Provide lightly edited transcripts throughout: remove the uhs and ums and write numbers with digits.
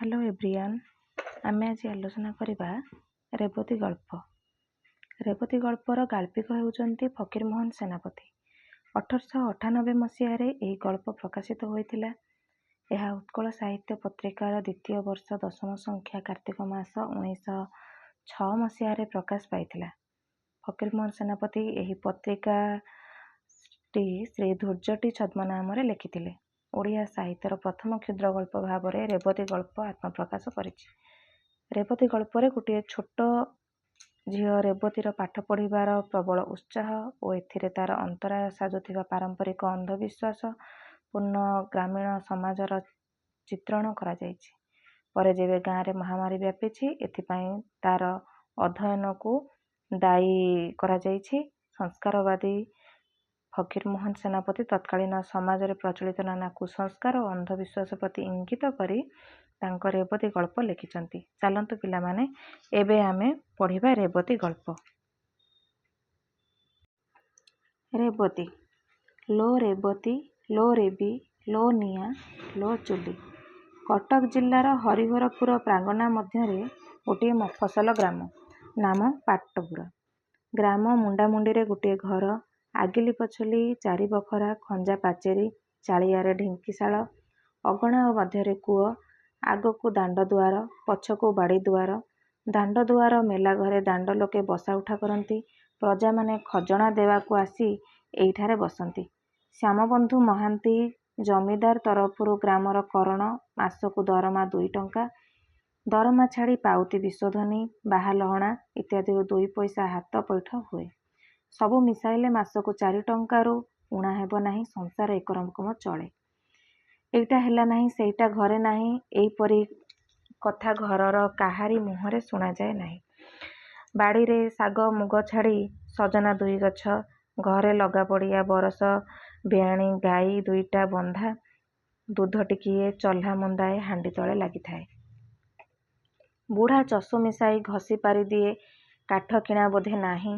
Hello everyone, ଆମେ ଆଜି ଆଲୋଚନା କରିବା ରେବତୀ ଗଳ୍ପ। ରେବତୀ ଗଳ୍ପର ଗାଳ୍ପିକ ହେଉଛନ୍ତି ଫକୀରମୋହନ ସେନାପତି। 1898 ମସିହାରେ ଏହି ଗଳ୍ପ ପ୍ରକାଶିତ ହୋଇଥିଲା। ଏହା ଉତ୍କଳ ସାହିତ୍ୟ ପତ୍ରିକାର ଦ୍ୱିତୀୟ ବର୍ଷ 10ମ ସଂଖ୍ୟା କାର୍ତ୍ତିକ ମାସ 1906 ମସିହାରେ ପ୍ରକାଶ ପାଇଥିଲା। ଫକୀରମୋହନ ସେନାପତି ଏହି ପତ୍ରିକାଟି ଶ୍ରୀ ଧୂର୍ଜଟି ଛଦ୍ମ ନାମରେ ଲେଖିଥିଲେ। ଓଡ଼ିଆ ସାହିତ୍ୟର ପ୍ରଥମ କ୍ଷୁଦ୍ର ଗଳ୍ପ ଭାବରେ ରେବତୀ ଗଳ୍ପ ଆତ୍ମପ୍ରକାଶ କରିଛି। ରେବତୀ ଗଳ୍ପରେ ଗୋଟିଏ ଛୋଟ ଝିଅ ରେବତୀର ପାଠ ପଢ଼ିବାର ପ୍ରବଳ ଉତ୍ସାହ ଓ ଏଥିରେ ତାର ଅନ୍ତରାୟ ସାଜୁଥିବା ପାରମ୍ପରିକ ଅନ୍ଧବିଶ୍ୱାସ ପୂର୍ଣ୍ଣ ଗ୍ରାମୀଣ ସମାଜର ଚିତ୍ରଣ କରାଯାଇଛି। ପରେ ଯେବେ ଗାଁରେ ମହାମାରୀ ବ୍ୟାପିଛି, ଏଥିପାଇଁ ତାର ଅଧ୍ୟୟନକୁ ଦାୟୀ କରାଯାଇଛି। ସଂସ୍କାରବାଦୀ ଫକୀରମୋହନ ସେନାପତି ତତ୍କାଳୀନ ସମାଜରେ ପ୍ରଚଳିତ ନାନା କୁସଂସ୍କାର ଓ ଅନ୍ଧବିଶ୍ୱାସ ପ୍ରତି ଇଙ୍ଗିତ କରି ତାଙ୍କ ରେବତୀ ଗଳ୍ପ ଲେଖିଛନ୍ତି। ଚାଲନ୍ତୁ ପିଲାମାନେ, ଏବେ ଆମେ ପଢ଼ିବା ରେବତୀ ଗଳ୍ପ। ରେବତୀ। ଲୋ ରେବତୀ, ଲୋ ରେବୀ, ଲୋ ନିଆଁ, ଲୋ ଚୁଲି। କଟକ ଜିଲ୍ଲାର ହରିହରପୁର ପ୍ରାଙ୍ଗଣା ମଧ୍ୟରେ ଗୋଟିଏ ମଫସଲ ଗ୍ରାମ, ନାମ ପାଟପୁର। ଗ୍ରାମ ମୁଣ୍ଡାମୁଣ୍ଡିରେ ଗୋଟିଏ ଘର, ଆଗିଲି ପଛଲି ଚାରି ବଖରା ଖଞ୍ଜା ପାଚେରୀ, ଚାଳିଆରେ ଢିଙ୍କିଶାଳ, ଅଗଣା ଓ ମଧ୍ୟରେ କୂଅ, ଆଗକୁ ଦାଣ୍ଡ ଦୁଆର, ପଛକୁ ବାଡ଼ି ଦୁଆର। ଦାଣ୍ଡ ଦୁଆର ମେଲା ଘରେ ଦାଣ୍ଡ ଲୋକେ ବସା ଉଠା କରନ୍ତି। ପ୍ରଜାମାନେ ଖଜଣା ଦେବାକୁ ଆସି ଏଇଠାରେ ବସନ୍ତି। ଶ୍ୟାମବନ୍ଧୁ ମହାନ୍ତି ଜମିଦାର ତରଫରୁ ଗ୍ରାମର କରଣ, ମାସକୁ ଦରମା 2 ଟଙ୍କା। ଦରମା ଛାଡ଼ି ପାଉତି ବିଶୋଧନୀ, ବାହାଲହଣା ଇତ୍ୟାଦିରୁ 2 ପଇସା ହାତ ପୈଠ ହୁଏ। ସବୁ ମିଶାଇଲେ ମାସକୁ 4 ଟଙ୍କାରୁ ଊଣା ହେବ ନାହିଁ। ସଂସାର ଏକରକମ ଚଳେ। ଏଇଟା ହେଲା ନାହିଁ, ସେଇଟା ଘରେ ନାହିଁ, ଏଇପରି କଥା ଘରର କାହାରି ମୁହଁରେ ଶୁଣାଯାଏ ନାହିଁ। ବାଡ଼ିରେ ଶାଗ ମୁଗ ଛାଡ଼ି ସଜନା 2 ଗଛ, ଘରେ ଲଗାପଡ଼ିଆ ବରଷ ବିଆଣୀ ଗାଈ 2ଟା ବନ୍ଧା, ଦୁଧ ଟିକିଏ, ଚହ୍ଲା ମୁନ୍ଦାଏ ହାଣ୍ଡି ତଳେ ଲାଗିଥାଏ। ବୁଢ଼ା ଚଷୁ ମିଶାଇ ଘଷି ପାରିଦିଏ। କାଠ କିଣା ବୋଧେ ନାହିଁ।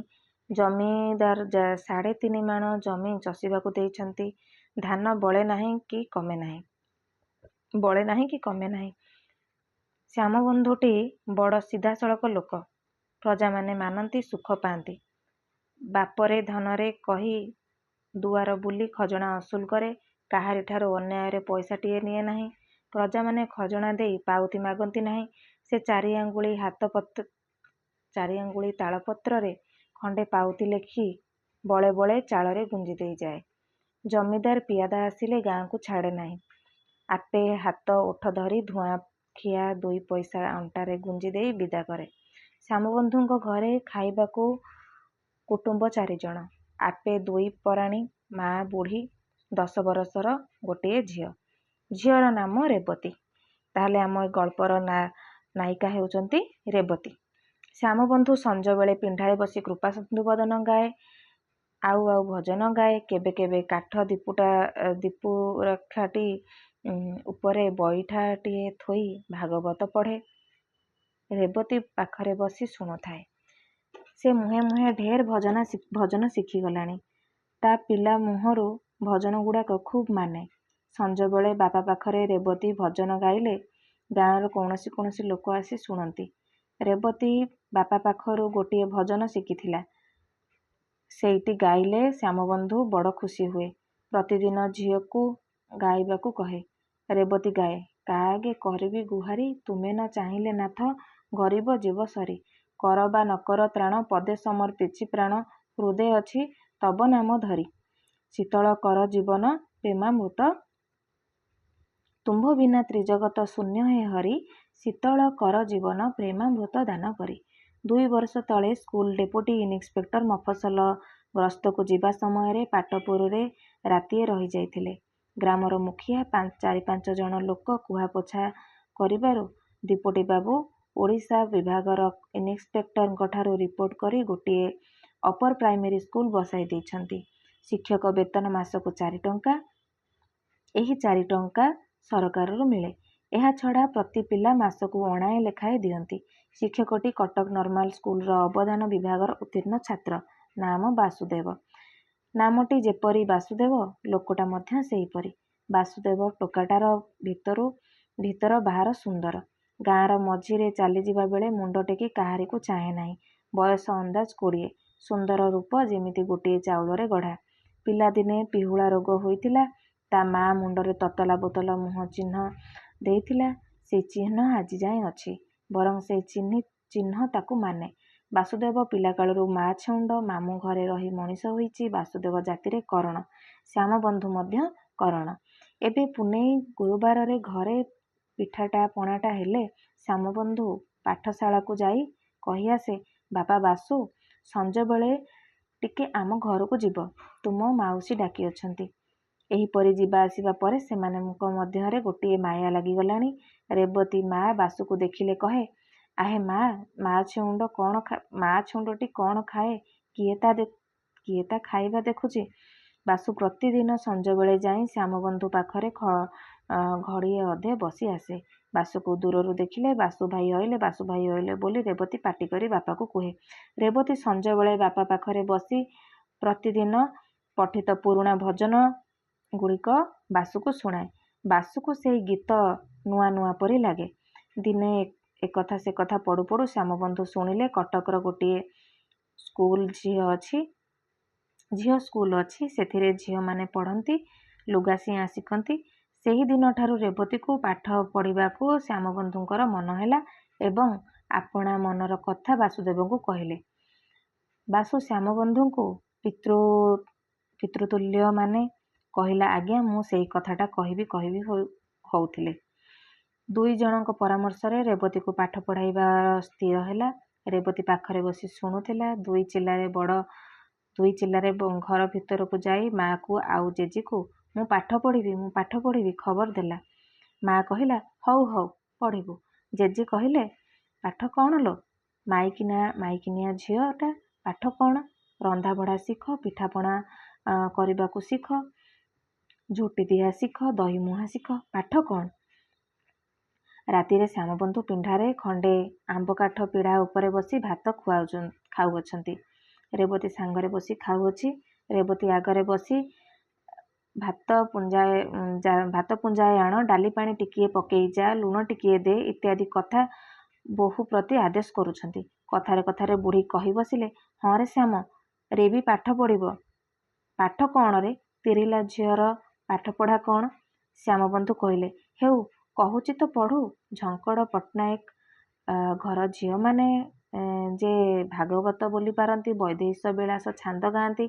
ଜମିଦାର 3.5 ମାଣ ଜମି ଚଷିବାକୁ ଦେଇଛନ୍ତି। ଧାନ ବଳେ ନାହିଁ କି କମେ ନାହିଁ। ଶ୍ୟାମବନ୍ଧୁଟି ବଡ଼ ସିଧାସଳଖ ଲୋକ। ପ୍ରଜାମାନେ ମାନନ୍ତି, ସୁଖ ପାଆନ୍ତି। ବାପରେ ଧନରେ କହି ଦୁଆର ବୁଲି ଖଜଣା ଅସୁଲ କରେ। କାହାରିଠାରୁ ଅନ୍ୟାୟରେ ପଇସାଟିଏ ନିଏ ନାହିଁ। ପ୍ରଜାମାନେ ଖଜଣା ଦେଇ ପାଉତି ମାଗନ୍ତି ନାହିଁ। ସେ 4 ଆଙ୍ଗୁଳି ତାଳପତ୍ରରେ ଖଣ୍ଡେ ପାଉତି ଲେଖି ବଳେ ବଳେ ଚାଳରେ ଗୁଞ୍ଜି ଦେଇଯାଏ। ଜମିଦାର ପିଆଦା ଆସିଲେ ଗାଁକୁ ଛାଡ଼େ ନାହିଁ। ଆପେ ହାତ ଓଠ ଧରି ଧୂଆଁଖିଆ 2 ପଇସା ଅଣ୍ଟାରେ ଗୁଞ୍ଜି ଦେଇ ବିଦା କରେ। ଶ୍ୟାମବନ୍ଧୁଙ୍କ ଘରେ ଖାଇବାକୁ କୁଟୁମ୍ବ 4 ଜଣ। ଆପେ 2 ପରାଣୀ, ମା ବୁଢ଼ୀ, 10 ବରଷର ଗୋଟିଏ ଝିଅ। ଝିଅର ନାମ ରେବତୀ। ତାହେଲେ ଆମ ଏ ଗଳ୍ପର ନାୟିକା ହେଉଛନ୍ତି ରେବତୀ। ଶ୍ୟାମବନ୍ଧୁ ସଞ୍ଜବେଳେ ପିଣ୍ଡାରେ ବସି କୃପାସିନ୍ଧୁ ବଦନ ଗାଏ, ଆଉ ଭଜନ ଗାଏ। କେବେ କେବେ କାଠ ଦୀପୁରେଖାଟି ଉପରେ ବଇଠାଟିଏ ଥୋଇ ଭାଗବତ ପଢ଼େ। ରେବତୀ ପାଖରେ ବସି ଶୁଣୁଥାଏ। ସେ ମୁହେଁ ମୁହେଁ ଢେର ଭଜନ ଶିଖିଗଲାଣି। ତା ପିଲା ମୁହଁରୁ ଭଜନଗୁଡ଼ାକ ଖୁବ୍ ମାନେ। ସଞ୍ଜବେଳେ ବାପା ପାଖରେ ରେବତୀ ଭଜନ ଗାଇଲେ ଗାଁର କୌଣସି ଲୋକ ଆସି ଶୁଣନ୍ତି। ରେବତୀ ବାପା ପାଖରୁ ଗୋଟିଏ ଭଜନ ଶିଖିଥିଲା। ସେଇଟି ଗାଇଲେ ଶ୍ୟାମବନ୍ଧୁ ବଡ଼ ଖୁସି ହୁଏ। ପ୍ରତିଦିନ ଝିଅକୁ ଗାଇବାକୁ କହେ। ରେବତୀ ଗାଏ। କାଆଗେ କରିବି ଗୁହାରି, ତୁମେ ନ ଚାହିଁଲେ ନାଥ, ଗରିବ ଜୀବ ସରି। କର ବା ନକର ତ୍ରାଣ, ପଦେ ସମର୍ପିଛି ପ୍ରାଣ, ହୃଦେ ଅଛି ତବ ନାମ ଧରି। ଶୀତଳ କର ଜୀବନ ପ୍ରେମାମୃତ, ତୁମ୍ଭ ବିନା ତ୍ରିଜଗତ ଶୂନ୍ୟ ହେ ହରି। ଶୀତଳ କର ଜୀବନ ପ୍ରେମାମୃତ ଦାନ କରି। 2 ବର୍ଷ ତଳେ ସ୍କୁଲ ଡେପୁଟି ଇନ୍ସପେକ୍ଟର ମଫସଲ ଗସ୍ତକୁ ଯିବା ସମୟରେ ପାଟପୁରରେ ରାତିଏ ରହିଯାଇଥିଲେ। ଗ୍ରାମର ମୁଖିଆ 4-5 ଜଣ ଲୋକ କୁହାପୋଛା କରିବାରୁ ଡିପୋଟି ବାବୁ ଓଡ଼ିଶା ବିଭାଗର ଇନ୍ସପେକ୍ଟରଙ୍କଠାରୁ ରିପୋର୍ଟ କରି ଗୋଟିଏ ଅପର ପ୍ରାଇମେରୀ ସ୍କୁଲ ବସାଇ ଦେଇଛନ୍ତି। ଶିକ୍ଷକ ବେତନ ମାସକୁ 4 ଟଙ୍କା। ଏହି 4 ଟଙ୍କା ସରକାରରୁ ମିଳେ। ଏହାଛଡ଼ା ପ୍ରତି ପିଲା ମାସକୁ ଅଣାଏ ଲେଖାଏଁ ଦିଅନ୍ତି। ଶିକ୍ଷକଟି କଟକ ନର୍ମାଲ ସ୍କୁଲର ଅବଦାନ ବିଭାଗର ଉତ୍ତୀର୍ଣ୍ଣ ଛାତ୍ର। ନାମ ବାସୁଦେବ। ନାମଟି ଯେପରି ବାସୁଦେବ, ଲୋକଟା ମଧ୍ୟ ସେହିପରି। ବାସୁଦେବ ଟୋକାଟାର ଭିତର ବାହାର ସୁନ୍ଦର। ଗାଁର ମଝିରେ ଚାଲିଯିବା ବେଳେ ମୁଣ୍ଡ ଟେକି କାହାରିକୁ ଚାହେଁ ନାହିଁ। ବୟସ ଅନ୍ଦାଜ 20। ସୁନ୍ଦର ରୂପ ଯେମିତି ଗୋଟିଏ ଚାଉଳରେ ଗଢ଼ା। ପିଲାଦିନେ ପିହୁଳା ରୋଗ ହୋଇଥିଲା। ତା ମା ମୁଣ୍ଡରେ ତତଲା ବୋତଲ ମୁହଁ ଚିହ୍ନ ଦେଇଥିଲା। ସେଇ ଚିହ୍ନ ଆଜି ଯାଏଁ ଅଛି। ବରଂ ସେଇ ଚିହ୍ନ ତାକୁ ମାନେ। ବାସୁଦେବ ପିଲାକାଳରୁ ମା ଛେଉଣ୍ଡ। ମାମୁଁ ଘରେ ରହି ମଣିଷ ହୋଇଛି। ବାସୁଦେବ ଜାତିରେ କରଣ। ଶ୍ୟାମବନ୍ଧୁ ମଧ୍ୟ କରଣ। ଏବେ ପୁନେଇ ଗୁରୁବାରରେ ଘରେ ପିଠାଟା ପଣାଟା ହେଲେ ଶ୍ୟାମବନ୍ଧୁ ପାଠଶାଳାକୁ ଯାଇ କହି ଆସେ, ବାପା ବାସୁ, ସଞ୍ଜବେଳେ ଟିକେ ଆମ ଘରକୁ ଯିବ। ତୁମ ମାଉସୀ ଡାକିଅଛନ୍ତି। ଏହିପରି ଯିବା ଆସିବା ପରେ ସେମାନଙ୍କ ମଧ୍ୟରେ ଗୋଟିଏ ମାୟା ଲାଗିଗଲାଣି। ରେବତୀ ମା ବାସୁକୁ ଦେଖିଲେ କହେ, ଆହେ ମା ଛେଉଣ୍ଡଟି କ'ଣ ଖାଏ? କିଏ ତା ଖାଇବା ଦେଖୁଛି? ବାସୁ ପ୍ରତିଦିନ ସଞ୍ଜବେଳେ ଯାଇ ଶ୍ୟାମବନ୍ଧୁ ପାଖରେ ଘଡ଼ିଏ ଅଧେ ବସି ଆସେ। ବାସୁକୁ ଦୂରରୁ ଦେଖିଲେ ବାସୁ ଭାଇ ଅଇଲେ ବୋଲି ରେବତୀ ପାଟି କରି ବାପାକୁ କୁହେ। ରେବତୀ ସଞ୍ଜବେଳେ ବାପା ପାଖରେ ବସି ପ୍ରତିଦିନ ପଠିତ ପୁରୁଣା ଭଜନ ଗୁଡ଼ିକ ବାସୁକୁ ଶୁଣାଏ। ବାସୁକୁ ସେଇ ଗୀତ ନୂଆ ନୂଆ ପରି ଲାଗେ। ଦିନେ ଏକଥା ସେକଥା ପଡ଼ୁ ପଡ଼ୁ ଶ୍ୟାମବନ୍ଧୁ ଶୁଣିଲେ କଟକର ଗୋଟିଏ ଝିଅ ସ୍କୁଲ ଅଛି। ସେଥିରେ ଝିଅମାନେ ପଢ଼ନ୍ତି, ଲୁଗା ସିଆଁ ଶିଖନ୍ତି। ସେହି ଦିନଠାରୁ ରେବତୀକୁ ପାଠ ପଢ଼ିବାକୁ ଶ୍ୟାମବନ୍ଧୁଙ୍କର ମନ ହେଲା ଏବଂ ଆପଣା ମନର କଥା ବାସୁଦେବଙ୍କୁ କହିଲେ। ବାସୁ ଶ୍ୟାମବନ୍ଧୁଙ୍କୁ ପିତୃତୁଲ୍ୟ ମାନେ। କହିଲା, ଆଜ୍ଞା, ମୁଁ ସେଇ କଥାଟା କହିବି ହଉଥିଲେ। ଦୁଇ ଜଣଙ୍କ ପରାମର୍ଶରେ ରେବତୀକୁ ପାଠ ପଢ଼ାଇବାର ସ୍ଥିର ହେଲା। ରେବତୀ ପାଖରେ ବସି ଶୁଣୁଥିଲା। ଦୁଇ ଚିଲ୍ଲାରେ ଘର ଭିତରକୁ ଯାଇ ମା'କୁ ଆଉ ଜେଜିକୁ ମୁଁ ପାଠ ପଢ଼ିବି ଖବର ଦେଲା। ମା କହିଲା, ହଉ ପଢ଼ିବୁ। ଜେଜି କହିଲେ, ପାଠ କ'ଣ ଲୋ? ମାଇକିନିଆ ଝିଅଟା, ପାଠ କ'ଣ? ରନ୍ଧାବଢ଼ା ଶିଖ, ପିଠାପଣା କରିବାକୁ ଶିଖ, ଝୋଟି ଦିଆ ଶିଖ, ଦହି ମୁହାଁ ଶିଖ, ପାଠ କ'ଣ? ରାତିରେ ଶ୍ୟାମବନ୍ଧୁ ପିଣ୍ଡାରେ ଖଣ୍ଡେ ଆମ୍ବକାଠ ପିଢ଼ା ଉପରେ ବସି ଭାତ ଖାଉଅଛନ୍ତି। ରେବତୀ ସାଙ୍ଗରେ ବସି ଖାଉଅଛି। ରେବତୀ ଆଗରେ ବସି ଭାତ ପୁଞ୍ଜାଏ ଆଣ, ଡାଲି ପାଣି ଟିକିଏ ପକେଇ ଯା, ଲୁଣ ଟିକିଏ ଦେ ଇତ୍ୟାଦି କଥା ବୋହୂ ପ୍ରତି ଆଦେଶ କରୁଛନ୍ତି। କଥାରେ ବୁଢ଼ୀ କହି ବସିଲେ, ହଁ ରେ ଶ୍ୟାମ, ରେବି ପାଠ ପଢ଼ିବ। ପାଠ କ'ଣ ରେ? ତିରିଲା ଝିଅର ପାଠପଢ଼ା କ'ଣ? ଶ୍ୟାମବନ୍ଧୁ କହିଲେ, ହେଉ କହୁଛି ତ ପଢ଼ୁ। ଝଙ୍କଡ଼ ପଟ୍ଟନାୟକ ଘର ଝିଅମାନେ ଯେ ଭାଗବତ ବୋଲି ପାରନ୍ତି, ବୈଦେହୀଶ ବିଳାସ ଛାନ୍ଦ ଗାଆନ୍ତି।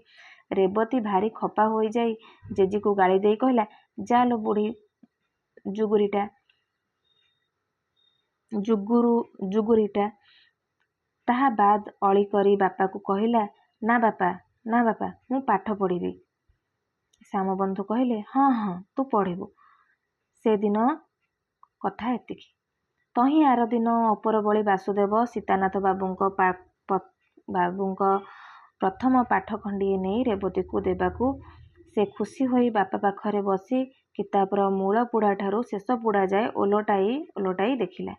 ରେବତୀ ଭାରି ଖପା ହୋଇଯାଇ ଜେଜିକୁ ଗାଳି ଦେଇ କହିଲା, ଯା ଲୋ ବୁଢ଼ୀ ଜୁଗୁରିଟା। ତାହା ବାଦ୍ ଅଳି କରି ବାପାକୁ କହିଲା, ନା ବାପା, ମୁଁ ପାଠ ପଢ଼ିବି। ଶ୍ୟାମବନ୍ଧୁ କହିଲେ, ହଁ ତୁ ପଢ଼ିବୁ। ସେଦିନ କଥା ଏତିକି। ତହିଁ ଆରଦିନ ଅପରବଳି ବାସୁଦେବ ସୀତାନାଥ ବାବୁଙ୍କ ପ୍ରଥମ ପାଠ ଖଣ୍ଡିଏ ନେଇ ରେବତୀକୁ ଦେବାକୁ ସେ ଖୁସି ହୋଇ ବାପା ପାଖରେ ବସି କିତାପର ମୂଳ ପୁଡ଼ାଠାରୁ ଶେଷ ପୁଡ଼ା ଯାଏ ଓଲଟାଇ ଦେଖିଲା।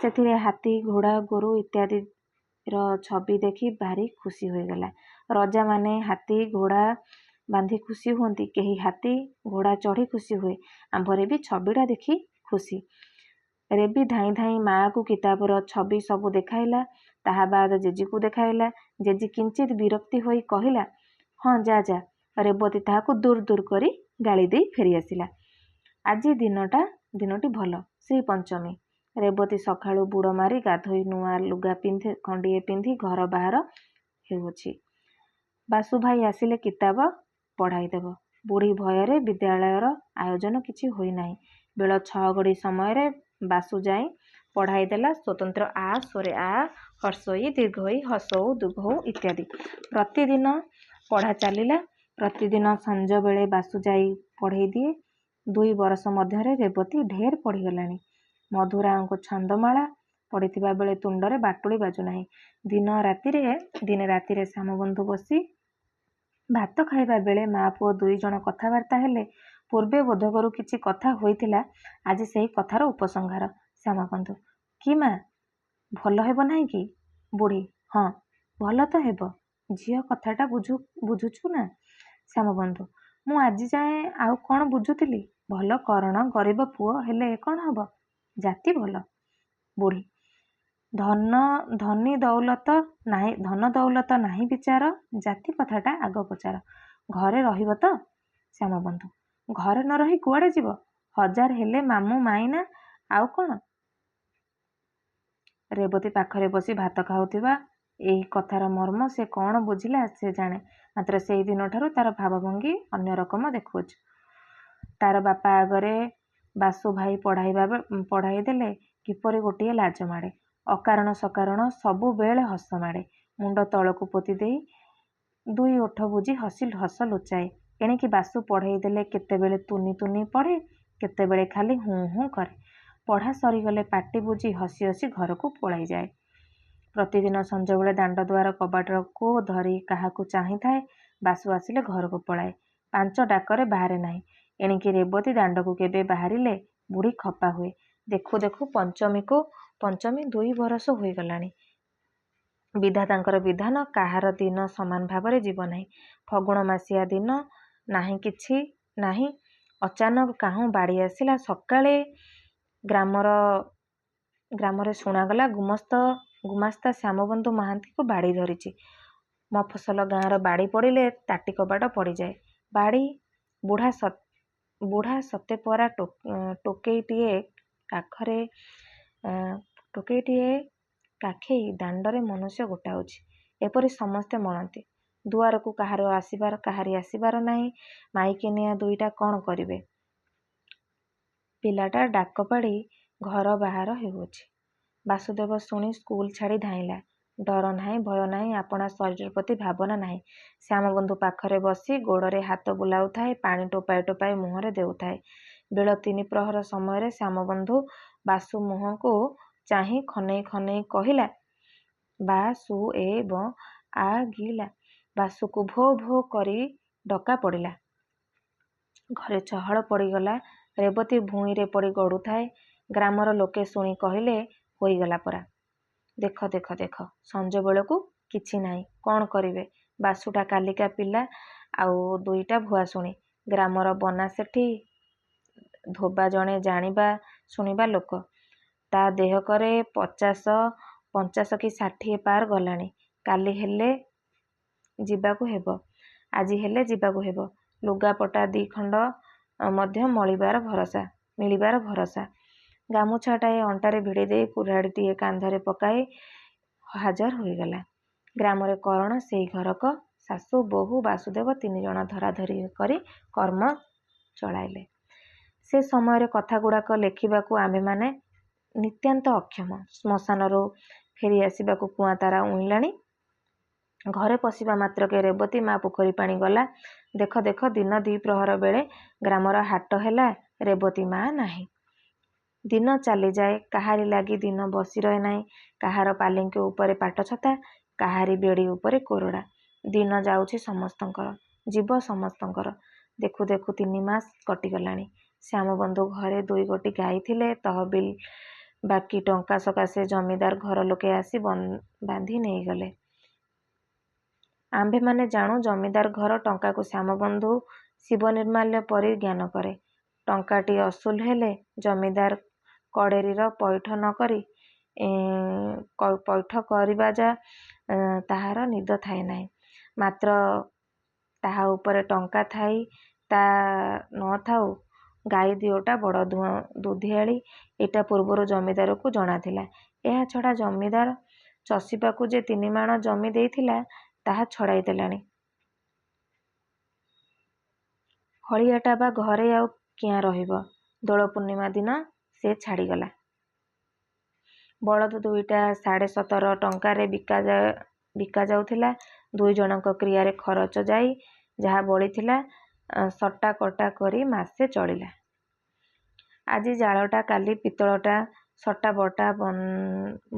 ସେଥିରେ ହାତୀ, ଘୋଡ଼ା, ଗୋରୁ ଇତ୍ୟାଦିର ଛବି ଦେଖି ଭାରି ଖୁସି ହୋଇଗଲା। ରଜାମାନେ ହାତୀ ଘୋଡ଼ା ବାନ୍ଧି ଖୁସି ହୁଅନ୍ତି, କେହି ହାତୀ ଘୋଡ଼ା ଚଢ଼ି ଖୁସି ହୁଏ। ଆମ୍ଭରେ ବି ଛବିଟା ଦେଖି ଖୁସି। ରେବି ଧାଇଁ ଧାଇଁ ମା'କୁ କିତାପର ଛବି ସବୁ ଦେଖାଇଲା। ତାହା ବାଦ୍ ଜେଜିକୁ ଦେଖାଇଲା। ଜେଜି କିଞ୍ଚିତ୍ ବିରକ୍ତି ହୋଇ କହିଲା, ହଁ ଯା। ରେବତୀ ତାହାକୁ ଦୂର କରି ଗାଳି ଦେଇ ଫେରିଆସିଲା। ଆଜି ଦିନଟି ଭଲ, ଶ୍ରୀପଞ୍ଚମୀ। ରେବତୀ ସକାଳୁ ବୁଡ଼ ମାରି ଗାଧୋଇ ନୂଆ ଲୁଗା ଖଣ୍ଡିଏ ପିନ୍ଧି ଘର ବାହାର ହେଉଅଛି। ବାସୁ ଭାଇ ଆସିଲେ କିତାବ ପଢ଼ାଇଦେବ। ବୁଢ଼ୀ ଭୟରେ ବିଦ୍ୟାଳୟର ଆୟୋଜନ କିଛି ହୋଇନାହିଁ। ବେଳ 6 ଘଡ଼ି ସମୟରେ ବାସୁ ଯାଇ ପଢ଼ାଇ ଦେଲା। ସ୍ୱତନ୍ତ୍ର ଆ, ସ୍ୱରେ ଆ, ହର୍ଷଇ, ଦୀର୍ଘଇ, ହସଉ, ଦୁଘଉ ଇତ୍ୟାଦି। ପ୍ରତିଦିନ ପଢ଼ା ଚାଲିଲା। ପ୍ରତିଦିନ ସଞ୍ଜବେଳେ ବାସୁ ଯାଇ ପଢ଼େଇ ଦିଏ। 2 ବରଷ ମଧ୍ୟରେ ରେବତୀ ଢେର ପଢ଼ିଗଲାଣି। ମଧୁରାଙ୍କ ଛନ୍ଦମାଳା ପଢ଼ିଥିବା ବେଳେ ତୁଣ୍ଡରେ ବାଟୁଳି ବାଜୁନାହିଁ। ଦିନେ ରାତିରେ ଶ୍ୟାମବନ୍ଧୁ ବସି ଭାତ ଖାଇବା ବେଳେ ମା ପୁଅ 2 ଜଣ କଥାବାର୍ତ୍ତା ହେଲେ। ପୂର୍ବେ ବୋଧକରୁ କିଛି କଥା ହୋଇଥିଲା। ଆଜି ସେହି କଥାର ଉପସଂହାର। ଶ୍ୟାମବନ୍ଧୁ, କି ମା, ଭଲ ହେବ ନାହିଁ କି? ବୁଢ଼ୀ, ହଁ ଭଲ ତ ହେବ। ଝିଅ କଥାଟା ବୁଝୁଛୁ ନା? ଶ୍ୟାମବନ୍ଧୁ, ମୁଁ ଆଜି ଯାଏଁ ଆଉ କ'ଣ ବୁଝୁଥିଲି? ଭଲ କରଣ, ଗରିବ ପୁଅ ହେଲେ କ'ଣ ହେବ? ଜାତି ଭଲ। ବୁଢ଼ୀ। ଧନ ଦୌଲତ ନାହିଁ ବିଚାର, ଜାତି କଥାଟା ଆଗ ପଚାର। ଘରେ ରହିବ ତ? ଶ୍ୟାମବନ୍ଧୁ। ଘରେ ନ ରହି କୁଆଡ଼େ ଯିବ? 1000 ହେଲେ ମାମୁଁ ମାଇନା, ଆଉ କ'ଣ? ରେବତୀ ପାଖରେ ବସି ଭାତ ଖାଉଥିବା ଏହି କଥାର ମର୍ମ ସେ କ'ଣ ବୁଝିଲା ସେ ଜାଣେ। ମାତ୍ର ସେଇ ଦିନଠାରୁ ତାର ଭାବଭଙ୍ଗୀ ଅନ୍ୟ ରକମ ଦେଖୁଅଛୁ। ତାର ବାପା ଆଗରେ ବାସୁ ଭାଇ ପଢ଼ାଇ ଦେଲେ କିପରି ଗୋଟିଏ ଲାଜ ମାଡ଼େ। ଅକାରଣ ସକାରଣ ସବୁବେଳେ ହସ ମାଡ଼େ। ମୁଣ୍ଡ ତଳକୁ ପୋତି ଦେଇ 2 ଓଠ ବୁଜି ହସ ଲୁଚାଏ। ଏଣିକି ବାସୁ ପଢ଼େଇ ଦେଲେ କେତେବେଳେ ତୁନି ତୁନି ପଢ଼େ, କେତେବେଳେ ଖାଲି ହୁଁ ହୁଁ କରେ। ପଢ଼ା ସରିଗଲେ ପାଟି ବୁଜି ହସି ହସି ଘରକୁ ପଳାଇଯାଏ। ପ୍ରତିଦିନ ସଞ୍ଜବେଳେ ଦାଣ୍ଡ ଦୁଆର କବାଟକୁ ଧରି କାହାକୁ ଚାହିଁଥାଏ। ବାସୁ ଆସିଲେ ଘରକୁ ପଳାଏ। 5 ଡାକରେ ବାହାରେ ନାହିଁ। ଏଣିକି ରେବତୀ ଦାଣ୍ଡକୁ କେବେ ବାହାରିଲେ ବୁଢ଼ୀ ଖପା ହୁଏ। ଦେଖୁ ଦେଖୁ ପଞ୍ଚମୀ 2 ବରଷ ହୋଇଗଲାଣି। ବିଧାତାଙ୍କର ବିଧାନ, କାହାର ଦିନ ସମାନ ଭାବରେ ଯିବ ନାହିଁ। ଫଗୁଣ ମାସିଆ ଦିନ ନାହିଁ, କିଛି ନାହିଁ। ଅଚାନକ କାହୁଁ ବାଡ଼ି ଆସିଲା। ସକାଳେ ଗ୍ରାମରେ ଶୁଣାଗଲା ଗୁମାସ୍ତା ଶ୍ୟାମବନ୍ଧୁ ମହାନ୍ତିଙ୍କୁ ବାଡ଼ି ଧରିଛି। ମଫସଲ ଗାଁର ବାଡ଼ି ପଡ଼ିଲେ ତାଟି କବାଟ ପଡ଼ିଯାଏ। ବାଡ଼ି ବୁଢ଼ା ସତେ ପରା ଟୋକେଇଟିଏ କାଖେଇ ଦାଣ୍ଡରେ ମନୁଷ୍ୟ ଗୋଟାଉଛି। ଏପରି ସମସ୍ତେ ମଣନ୍ତି। ଦୁଆରକୁ କାହାରି ଆସିବାର ନାହିଁ। ମାଇକିନିଆ 2ଟା କ'ଣ କରିବେ? ପିଲାଟା ଡାକ ପାଡ଼ି ଘର ବାହାର ହେଉଅଛି। ବାସୁଦେବ ଶୁଣି ସ୍କୁଲ ଛାଡ଼ି ଧାଇଁଲା। ଡର ନାହିଁ, ଭୟ ନାହିଁ, ଆପଣା ଶରୀର ପ୍ରତି ଭାବନା ନାହିଁ। ଶ୍ୟାମବନ୍ଧୁ ପାଖରେ ବସି ଗୋଡ଼ରେ ହାତ ବୁଲାଉଥାଏ, ପାଣି ଟୋପାଏ ଟୋପାଏ ମୁହଁରେ ଦେଉଥାଏ। ବେଳ 3 ପ୍ରହର ସମୟରେ ଶ୍ୟାମବନ୍ଧୁ ବାସୁ ମୁହଁକୁ ଚାହିଁ ଖନେଇ ଖନେଇ କହିଲା, ବାସୁଏବ ଆଗିଲା। ବାସୁକୁ ଭୋ ଭୋ କରି ଡକା ପଡ଼ିଲା। ଘରେ ଚହଳ ପଡ଼ିଗଲା। ରେବତୀ ଭୂଇଁରେ ପଡ଼ି ଗଡ଼ୁଥାଏ। ଗ୍ରାମର ଲୋକେ ଶୁଣି କହିଲେ, ହୋଇଗଲା ପରା। ଦେଖ ସଞ୍ଜବେଳକୁ କିଛି ନାହିଁ। କ'ଣ କରିବେ? ବାସୁଟା କାଲିକା ପିଲା, ଆଉ 2ଟା ଭୁଆସୁଣୀ। ଗ୍ରାମର ବନା ସେଠି ଧୋବା ଜଣେ ଜାଣିବା ଶୁଣିବା ଲୋକ। ତା ଦେହକରେ 50 କି 60 ପାର ଗଲାଣି। କାଲି ହେଲେ ଯିବାକୁ ହେବ, ଆଜି ହେଲେ ଯିବାକୁ ହେବ। ଲୁଗାପଟା 2 ଖଣ୍ଡ ମଧ୍ୟ ମିଳିବାର ଭରସା। ଗାମୁଛାଟାଏ ଅଣ୍ଟାରେ ଭିଡ଼ି ଦେଇ କୁରାଢ଼ିଟିଏ କାନ୍ଧରେ ପକାଇ ହାଜର ହୋଇଗଲା। ଗ୍ରାମରେ କରଣ ସେଇ ଘରକ। ଶାଶୁ, ବୋହୂ, ବାସୁଦେବ 3 ଜଣ ଧରାଧରି କରି କର୍ମ ଚଳାଇଲେ। ସେ ସମୟରେ କଥାଗୁଡ଼ାକ ଲେଖିବାକୁ ଆମ୍ଭେମାନେ ନିତାନ୍ତ ଅକ୍ଷମ। ଶ୍ମଶାନରୁ ଫେରି ଆସିବାକୁ କୁଆଁତାରା ଉଇଁଲାଣି। ଘରେ ପଶିବା ମାତ୍ରକେ ରେବତୀ ମା ପୋଖରୀ ପାଣି ଗଲା। ଦେଖ ଦିନ 2 ପ୍ରହର ବେଳେ ଗ୍ରାମର ହାଟ ହେଲା। ରେବତୀ ମା ନାହିଁ। ଦିନ ଚାଲିଯାଏ। କାହାରି ଲାଗି ଦିନ ବସି ରହେ ନାହିଁ। କାହାର ପାଲିଙ୍କି ଉପରେ ପାଟଛତା, କାହାରି ବେଡ଼ି ଉପରେ କୋରଡ଼ା। ଦିନ ଯାଉଛି ସମସ୍ତଙ୍କର, ଯିବ ସମସ୍ତଙ୍କର। ଦେଖୁ ଦେଖୁ 3 ମାସ କଟିଗଲାଣି। ଶ୍ୟାମବନ୍ଧୁ ଘରେ 2 ଗୋଟି ଗାଈ ଥିଲେ। ତହବିଲ ବାକି ଟଙ୍କା ସକାଶେ ଜମିଦାର ଘର ଲୋକେ ଆସି ବାନ୍ଧି ନେଇଗଲେ। ଆମ୍ଭେମାନେ ଜାଣୁ, ଜମିଦାର ଘର ଟଙ୍କାକୁ ଶ୍ୟାମବନ୍ଧୁ ଶିବ ନିର୍ମାଲ୍ୟ ପରି ଜ୍ଞାନ କରେ। ଟଙ୍କାଟି ଅସୁଲ ହେଲେ ଜମିଦାର କଡ଼େରୀର ପଇଠ କରିବା ଯା ତାହାର ନିଦ ଥାଏ ନାହିଁ। ମାତ୍ର ତାହା ଉପରେ ଟଙ୍କା ଥାଇ ତା ନ ଥାଉ, ଗାଈ 2ଟା ବଡ଼ ଦୁଧିଆଳି, ଏଇଟା ପୂର୍ବରୁ ଜମିଦାରକୁ ଜଣାଥିଲା। ଏହାଛଡ଼ା ଜମିଦାର ଚଷିବାକୁ ଯେ 3 ମାଣ ଜମି ଦେଇଥିଲା, ତାହା ଛଡ଼ାଇ ଦେଲାଣି। ହଳିଆଟା ବା ଘରେ ଆଉ କିଆଁ ରହିବ? ଦୋଳ ପୂର୍ଣ୍ଣିମା ଦିନ ସେ ଛାଡ଼ିଗଲା। ବଳଦ 2ଟା 17.5 ଟଙ୍କାରେ ବିକା ଯାଉଥିଲା। 2 ଜଣଙ୍କ କ୍ରିୟାରେ ଖରଚ ଯାଇ ଯାହା ବଳିଥିଲା, ସଟା କଟା କରି ମାସେ ଚଳିଲା। ଆଜି ଜାଳଟା, କାଲି ପିତ୍ତଳଟା, ସଟା ବଟା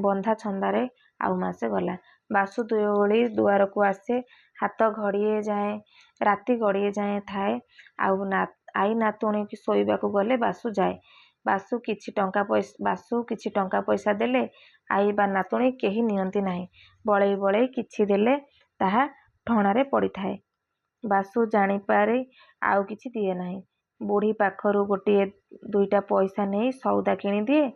ବନ୍ଧା ଛନ୍ଦାରେ ଆଉ ମାସେ ଗଲା। ବାସୁ 2 ଓଳି ଦୁଆରକୁ ଆସେ। ହାତ ଘଡ଼ିଏ ଯାଏଁ, ରାତି ଗଡ଼ିଏ ଯାଏଁ ଥାଏ। ଆଈ ନାତୁଣୀ ଶୋଇବାକୁ ଗଲେ ବାସୁ ଯାଏ। ବାସୁ କିଛି ଟଙ୍କା ପଇସା ଦେଲେ ଆଈ ବା ନାତୁଣୀ କେହି ନିଅନ୍ତି ନାହିଁ। ବଳେଇ ବଳେଇ କିଛି ଦେଲେ ତାହା ଠଣାରେ ପଡ଼ିଥାଏ। ବାସୁ ଜାଣିପାରି ଆଉ କିଛି ଦିଏ ନାହିଁ। ବୁଢ଼ୀ ପାଖରୁ ଗୋଟିଏ 2ଟା ପଇସା ନେଇ ସଉଦା କିଣିଦିଏ।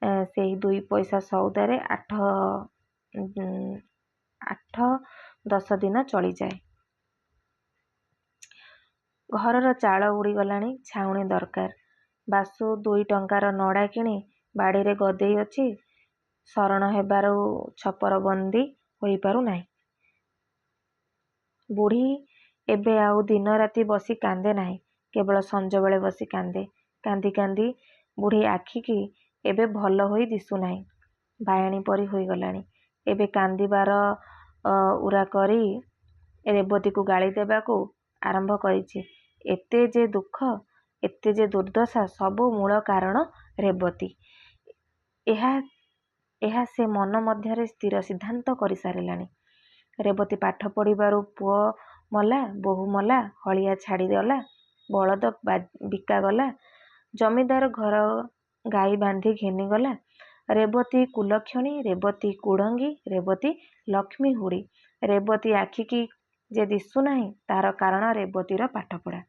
ସେଇ 2 ପଇସା ସଉଦାରେ 8-10 ଦିନ ଚଳିଯାଏ। ଘରର ଚାଳ ଉଡ଼ିଗଲାଣି, ଛାଉଣି ଦରକାର। ବାସୁ 2 ଟଙ୍କାର ନଡ଼ା କିଣି ବାଡ଼ିରେ ଗଦେଇ ଅଛି। ଶରଣ ହେବାରୁ ଛପର ବନ୍ଦୀ ହୋଇପାରୁ ନାହିଁ। ବୁଢ଼ୀ ଏବେ ଆଉ ଦିନ ରାତି ବସି କାନ୍ଦେ ନାହିଁ, କେବଳ ସଞ୍ଜବେଳେ ବସି କାନ୍ଦେ। କାନ୍ଦି କାନ୍ଦି ବୁଢ଼ୀ ଆଖିକି ଏବେ ଭଲ ହୋଇ ଦିଶୁନାହିଁ, ବାୟାଣୀ ପରି ହୋଇଗଲାଣି। ଏବେ କାନ୍ଦିବାର ଉରା କରି ରେବତୀକୁ ଗାଳି ଦେବାକୁ ଆରମ୍ଭ କରିଛି। ଏତେ ଯେ ଦୁଃଖ, ଏତେ ଯେ ଦୁର୍ଦ୍ଦଶା, ସବୁ ମୂଳ କାରଣ ରେବତୀ। ଏହା ସେ ମନ ମଧ୍ୟରେ ସ୍ଥିର ସିଦ୍ଧାନ୍ତ କରିସାରିଲାଣି। ରେବତୀ ପାଠ ପଢ଼ିବାରୁ ପୁଅ ମଲା, ବୋହୂ ମଲା, ହଳିଆ ଛାଡ଼ିଗଲା, ବଳଦ ବିକାଗଲା, ଜମିଦାର ଘର ଗାଈ ବାନ୍ଧି ଘେନିଗଲା। ରେବତୀ କୁଲକ୍ଷଣୀ, ରେବତୀ କୁଢ଼ଙ୍ଗୀ, ରେବତୀ ଲକ୍ଷ୍ମୀ ହୁଡ଼ି। ରେବତୀ ଆଖିକି ଯେ ଦିଶୁନାହିଁ, ତାର କାରଣ ରେବତୀର ପାଠପଢ଼ା।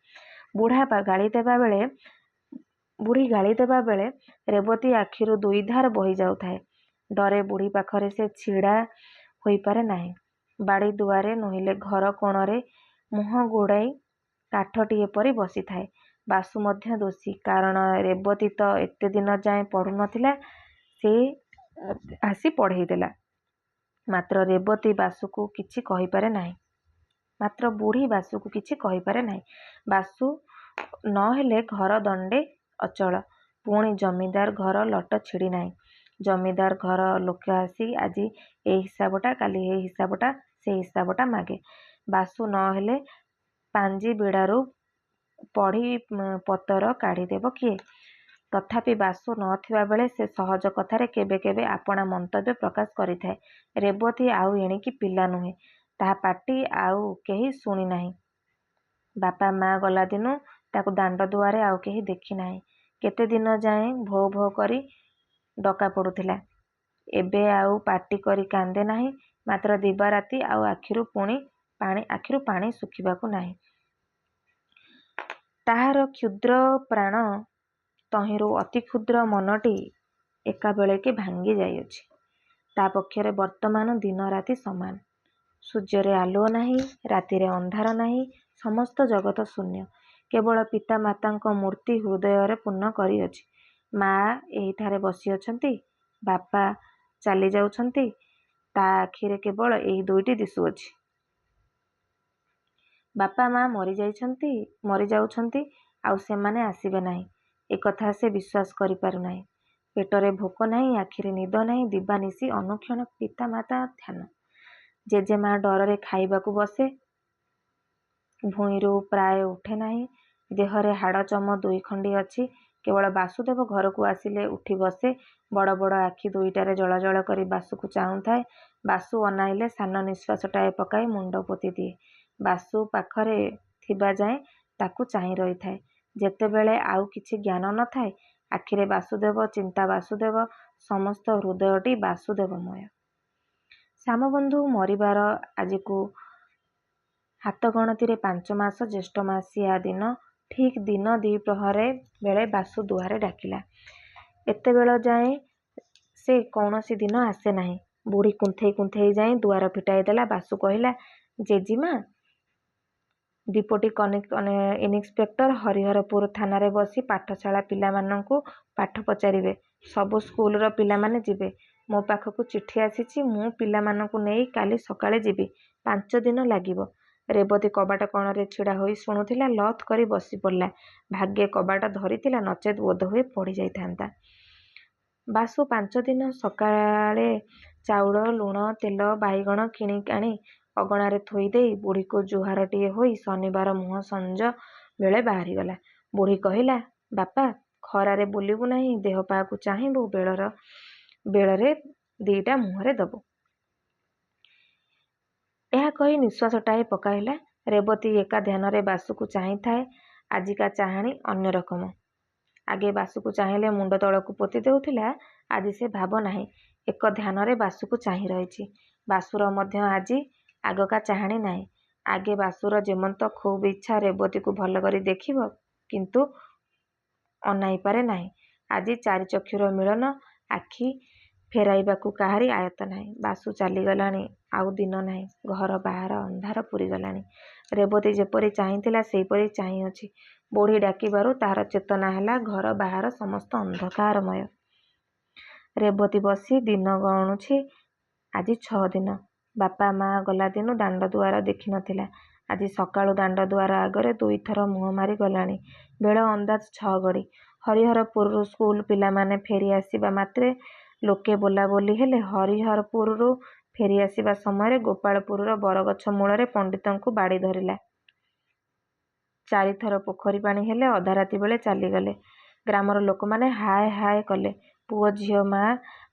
ବୁଢ଼ୀ ଗାଳି ଦେବାବେଳେ ରେବତୀ ଆଖିରୁ 2 ଧାର ବହି ଯାଉଥାଏ। ଡରେ ବୁଢ଼ୀ ପାଖରେ ସେ ଛିଡ଼ା ହୋଇପାରେ ନାହିଁ। ବାଡ଼ି ଦୁଆରେ ନୋହିଲେ ଘର କୋଣରେ ମୁହଁ ଘୋଡ଼ାଇ କାଠଟିଏ ପରି ବସିଥାଏ। ବାସୁ ମଧ୍ୟ ଦୋଷୀ, କାରଣ ରେବତୀ ତ ଏତେ ଦିନ ଯାଏଁ ପଢ଼ୁ ନଥିଲା, ସେ ଆସି ପଢ଼େଇ ଦେଲା। ମାତ୍ର ରେବତୀ ବାସୁକୁ କିଛି କହିପାରେ ନାହିଁ। ମାତ୍ର ବୁଢ଼ୀ ବାସୁକୁ କିଛି କହିପାରେ ନାହିଁ। ବାସୁ ନ ହେଲେ ଘର ଦଣ୍ଡେ ଅଚଳ। ପୁଣି ଜମିଦାର ଘର ଲଟ ଛିଡ଼ି ନାହିଁ। ଜମିଦାର ଘର ଲୋକ ଆସି ଆଜି ଏ ହିସାବଟା, କାଲି ଏ ହିସାବଟା, ସେ ହିସାବଟା ମାଗେ। ବାସୁ ନ ହେଲେ ପାଞ୍ଜି ବିଡ଼ାରୁ ପଢ଼ି ପତର କାଢ଼ିଦେବ କିଏ? ତଥାପି ବାସୁ ନଥିବା ବେଳେ ସେ ସହଜ କଥାରେ କେବେ କେବେ ଆପଣା ମନ୍ତବ୍ୟ ପ୍ରକାଶ କରିଥାଏ। ରେବତୀ ଆଉ ଏଣିକି ପିଲା ନୁହେଁ, ତାହା ପାଟି ଆଉ କେହି ଶୁଣି ନାହିଁ। ବାପା ମା ଗଲା ଦିନୁ ତାକୁ ଦାଣ୍ଡ ଦୁଆରେ ଆଉ କେହି ଦେଖି ନାହିଁ। କେତେ ଦିନ ଯାଏଁ ଭୋ ଭୋ କରି ଡକା ପଡ଼ୁଥିଲା। ଏବେ ଆଉ ପାଟି କରି କାନ୍ଦେ ନାହିଁ। ମାତ୍ର ଦିବାରାତି ଆଉ ଆଖିରୁ ପାଣି ଶୁଖିବାକୁ ନାହିଁ। ତାହାର କ୍ଷୁଦ୍ର ପ୍ରାଣ ତହିଁରୁ ଅତି କ୍ଷୁଦ୍ର ମନଟି ଏକାବେଳକେ ଭାଙ୍ଗି ଯାଇଅଛି। ତା ପକ୍ଷରେ ବର୍ତ୍ତମାନ ଦିନ ରାତି ସମାନ। ସୂର୍ଯ୍ୟରେ ଆଲୁଅ ନାହିଁ, ରାତିରେ ଅନ୍ଧାର ନାହିଁ, ସମସ୍ତ ଜଗତ ଶୂନ୍ୟ। କେବଳ ପିତା ମାତାଙ୍କ ମୂର୍ତ୍ତି ହୃଦୟରେ ପୂର୍ଣ୍ଣ କରିଅଛି। ମା ଏହିଠାରେ ବସିଅଛନ୍ତି, ବାପା ଚାଲି ଯାଉଛନ୍ତି, ତା ଆଖିରେ କେବଳ ଏହି 2ଟି ଦିଶୁଅଛି। ବାପା ମା ମରିଯାଉଛନ୍ତି, ଆଉ ସେମାନେ ଆସିବେ ନାହିଁ, ଏକଥା ସେ ବିଶ୍ୱାସ କରିପାରୁ ନାହିଁ। ପେଟରେ ଭୋକ ନାହିଁ, ଆଖିରେ ନିଦ ନାହିଁ, ଦିବାନିଶି ଅନୁକ୍ଷଣ ପିତା ମାତା ଧ୍ୟାନ। ଜେଜେମା ଡରରେ ଖାଇବାକୁ ବସେ, ଭୂଇଁରୁ ପ୍ରାୟ ଉଠେ ନାହିଁ। ଦେହରେ ହାଡ଼ଚମ 2 ଖଣ୍ଡି ଅଛି। କେବଳ ବାସୁଦେବ ଘରକୁ ଆସିଲେ ଉଠି ବସେ। ବଡ଼ ବଡ଼ ଆଖି 2ଟାରେ ଜଳ ଜଳ କରି ବାସୁକୁ ଚାହୁଁଥାଏ। ବାସୁ ଅନାଇଲେ ସାନ ନିଶ୍ୱାସଟାଏ ପକାଇ ମୁଣ୍ଡ ପୋତି ଦିଏ। ବାସୁ ପାଖରେ ଥିବା ଯାଏଁ ତାକୁ ଚାହିଁ ରହିଥାଏ। ଯେତେବେଳେ ଆଉ କିଛି ଜ୍ଞାନ ନ ଥାଏ, ଆଖିରେ ବାସୁଦେବ, ଚିନ୍ତା ବାସୁଦେବ, ସମସ୍ତ ହୃଦୟଟି ବାସୁଦେବମୟ। ଶ୍ୟାମବନ୍ଧୁ ମରିବାର ଆଜିକୁ ହାତଗଣତିରେ 5 ମାସ। ଜ୍ୟେଷ୍ଠ ମାସିଆ ଦିନ ଠିକ୍ ଦିନ ଦ୍ୱିପ୍ରହର ବେଳେ ବାସୁ ଦୁଆରେ ଡାକିଲା। ଏତେବେଳ ଯାଏଁ ସେ କୌଣସି ଦିନ ଆସେ ନାହିଁ। ବୁଢ଼ୀ କୁନ୍ଥେଇ କୁନ୍ଥେଇ ଯାଇ ଦୁଆର ଫିଟାଇ ଦେଲା। ବାସୁ କହିଲା, ଜେଜିମା! ଡିପୋଟି ଇନିସ୍ପେକ୍ଟର ହରିହରପୁର ଥାନାରେ ବସି ପାଠଶାଳା ପିଲାମାନଙ୍କୁ ପାଠ ପଚାରିବେ। ସବୁ ସ୍କୁଲର ପିଲାମାନେ ଯିବେ। ମୋ ପାଖକୁ ଚିଠି ଆସିଛି। ମୁଁ ପିଲାମାନଙ୍କୁ ନେଇ କାଲି ସକାଳେ ଯିବି। 5 ଦିନ ଲାଗିବ। ରେବତୀ କବାଟ କଣରେ ଛିଡ଼ା ହୋଇ ଶୁଣୁଥିଲା। ଲଥ୍ କରି ବସି ପଡ଼ିଲା। ଭାଗ୍ୟେ କବାଟ ଧରିଥିଲା, ନଚେତ୍ ବୋଧହୁଏ ପଡ଼ି ଯାଇଥାନ୍ତା। ବାସୁ 5 ଦିନ ସକାଳେ ଚାଉଳ, ଲୁଣ, ତେଲ, ବାଇଗଣ କିଣି ଆଣି ଅଗଣାରେ ଥୋଇଦେଇ ବୁଢ଼ୀକୁ ଜୁହାରଟିଏ ହୋଇ ଶନିବାର ମୁହଁ ସଞ୍ଜ ବେଳେ ବାହାରିଗଲା। ବୁଢ଼ୀ କହିଲା, ବାପା! ଖରାରେ ବୁଲିବୁ ନାହିଁ, ଦେହ ପାକୁ ଚାହିଁବୁ, ବେଳରେ 2ଟା ମୁହଁରେ ଦବୁ। ଏହା କହି ନିଶ୍ୱାସଟାଏ ପକାଇଲା। ରେବତୀ ଏକା ଧ୍ୟାନରେ ବାସୁକୁ ଚାହିଁଥାଏ। ଆଜିକା ଚାହାଣି ଅନ୍ୟ ରକମ। ଆଗେ ବାସୁକୁ ଚାହିଁଲେ ମୁଣ୍ଡ ତଳକୁ ପୋତି ଦେଉଥିଲା, ଆଜି ସେ ଭାବ ନାହିଁ। ଏକ ଧ୍ୟାନରେ ବାସୁକୁ ଚାହିଁ ରହିଛି। ବାସୁର ମଧ୍ୟ ଆଜି ଆଗକା ଚାହାଣି ନାହିଁ। ଆଗେ ବାସୁର ଯେମନ୍ତ ଖୁବ୍ ଇଚ୍ଛା ରେବତୀକୁ ଭଲ କରି ଦେଖିବ, କିନ୍ତୁ ଅନାଇ ପାରେ ନାହିଁ। ଆଜି 4 ଚକ୍ଷୁର ମିଳନ। ଆଖି ଫେରାଇବାକୁ କାହାରି ଆୟତ୍ତ ନାହିଁ। ବାସୁ ଚାଲିଗଲାଣି, ଆଉ ଦିନ ନାହିଁ। ଘର ବାହାର ଅନ୍ଧାର ପୂରିଗଲାଣି। ରେବତୀ ଯେପରି ଚାହିଁଥିଲା ସେଇପରି ଚାହିଁଅଛି। ବୁଢ଼ୀ ଡାକିବାରୁ ତାହାର ଚେତନା ହେଲା। ଘର ବାହାର ସମସ୍ତ ଅନ୍ଧକାରମୟ। ରେବତୀ ବସି ଦିନ ଗଣୁଛି। ଆଜି 6 ଦିନ। ବାପା ମା ଗଲା ଦିନୁ ଦାଣ୍ଡ ଦୁଆର ଦେଖି ନଥିଲା। ଆଜି ସକାଳୁ ଦାଣ୍ଡ ଦୁଆର ଆଗରେ 2 ଥର ମୁହଁ ମାରି ଗଲାଣି। ବେଳ ଅନ୍ଦାଜ 6 ଘଡ଼ି। ହରିହରପୁରରୁ ସ୍କୁଲ ପିଲାମାନେ ଫେରି ଆସିବା ମାତ୍ରେ ଲୋକେ ବୋଲାବୋଲି ହେଲେ। ହରିହରପୁରରୁ ଫେରି ଆସିବା ସମୟରେ ଗୋପାଳପୁରର ବରଗଛ ମୂଳରେ ପଣ୍ଡିତଙ୍କୁ ବାଡ଼ି ଧରିଲା। 4 ଥର ପୋଖରୀ ପାଣି ହେଲେ। ଅଧାରାତି ବେଳେ ଚାଲିଗଲେ। ଗ୍ରାମର ଲୋକମାନେ ହାୟ ହାୟ କଲେ। ପୁଅ ଝିଅ ମା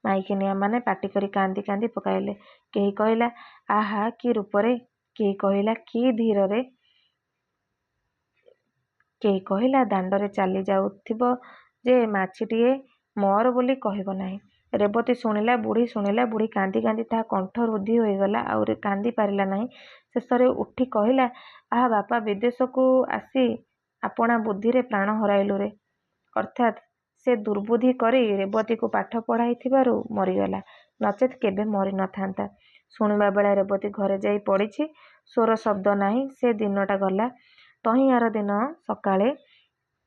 ମାଇକିନିଆମାନେ ପାଟିକରି କାନ୍ଦି କାନ୍ଦି ପକାଇଲେ। କେହି କହିଲା, ଆହା କି ରୂପରେ, କେହି କହିଲା କି ଧୀରରେ, କେହି କହିଲା ଦାଣ୍ଡରେ ଚାଲି ଯାଉଥିବ ଯେ ମାଛିଟିଏ ମୋର ବୋଲି କହିବ ନାହିଁ। ରେବତୀ ଶୁଣିଲା, ବୁଢ଼ୀ ଶୁଣିଲା। ବୁଢ଼ୀ କାନ୍ଦି କାନ୍ଦି ତାହା କଣ୍ଠ ରୁନ୍ଧି ହୋଇଗଲା। ଆଉ କାନ୍ଦି ପାରିଲା ନାହିଁ। ଶେଷରେ ଉଠି କହିଲା, ଆହା ବାପା, ବିଦେଶକୁ ଆସି ଆପଣା ବୁଦ୍ଧିରେ ପ୍ରାଣ ହରାଇଲୁ ରେ। ଅର୍ଥାତ୍ ସେ ଦୁର୍ବୁଦ୍ଧି କରି ରେବତୀକୁ ପାଠ ପଢ଼ାଇଥିବାରୁ ମରିଗଲା, ନଚେତ୍ କେବେ ମରି ନଥାନ୍ତା। ଶୁଣିବା ବେଳେ ରେବତୀ ଘରେ ଯାଇ ପଡ଼ିଛି। ସ୍ୱର ଶବ୍ଦ ନାହିଁ। ସେ ଦିନଟା ଗଲା। ତହିଁ ଆର ଦିନ ସକାଳେ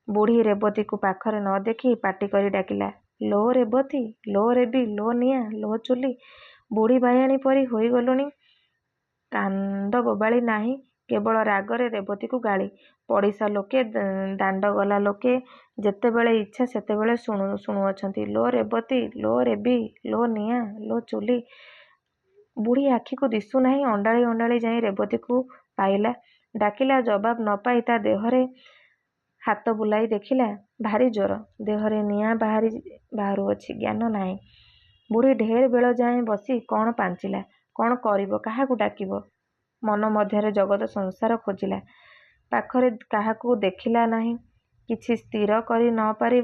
ବୁଢ଼ୀ ରେବତୀକୁ ପାଖରେ ନ ଦେଖି ପାଟି କରି ଡାକିଲା, ଲୋ ରେବତୀ, ଲୋ ରେବି, ଲୋ ନିଆଁ, ଲୋ ଚୁଲି। ବୁଢ଼ୀ ବାୟାଣୀ ପରି ହୋଇଗଲୁଣି। କାନ୍ଦ ବୋବାଳି ନାହିଁ, କେବଳ ରାଗରେ ରେବତୀକୁ ଗାଳି। ପଡ଼ିଶା ଲୋକେ, ଦାଣ୍ଡ ଗଲା ଲୋକେ ଯେତେବେଳେ ଇଚ୍ଛା ସେତେବେଳେ ଶୁଣୁଅଛନ୍ତି, ଲୋ ରେବତୀ, ଲୋ ରେବି, ଲୋ ନିଆଁ, ଲୋ ଚୁଲି। ବୁଢ଼ୀ ଆଖିକୁ ଦିଶୁନାହିଁ। ଅଣ୍ଡାଳି ଅଣ୍ଡାଳି ଯାଇ ରେବତୀକୁ ପାଇଲା। ଡାକିଲା। ଜବାବ ନ ପାଇ ତା ଦେହରେ ହାତ ବୁଲାଇ ଦେଖିଲା, ଭାରି ଜ୍ୱର। ଦେହରେ ନିଆଁ ବାହାରୁଅଛି। ଜ୍ଞାନ ନାହିଁ। ବୁଢ଼ୀ ଢେର ବେଳ ଯାଏଁ ବସି କ'ଣ ପାଞ୍ଚିଲା। କ'ଣ କରିବ, କାହାକୁ ଡାକିବ? ମନ ମଧ୍ୟରେ ଜଗତ ସଂସାର ଖୋଜିଲା। ପାଖରେ କାହାକୁ ଦେଖିଲା ନାହିଁ। କିଛି ସ୍ଥିର କରି ନ ପାରି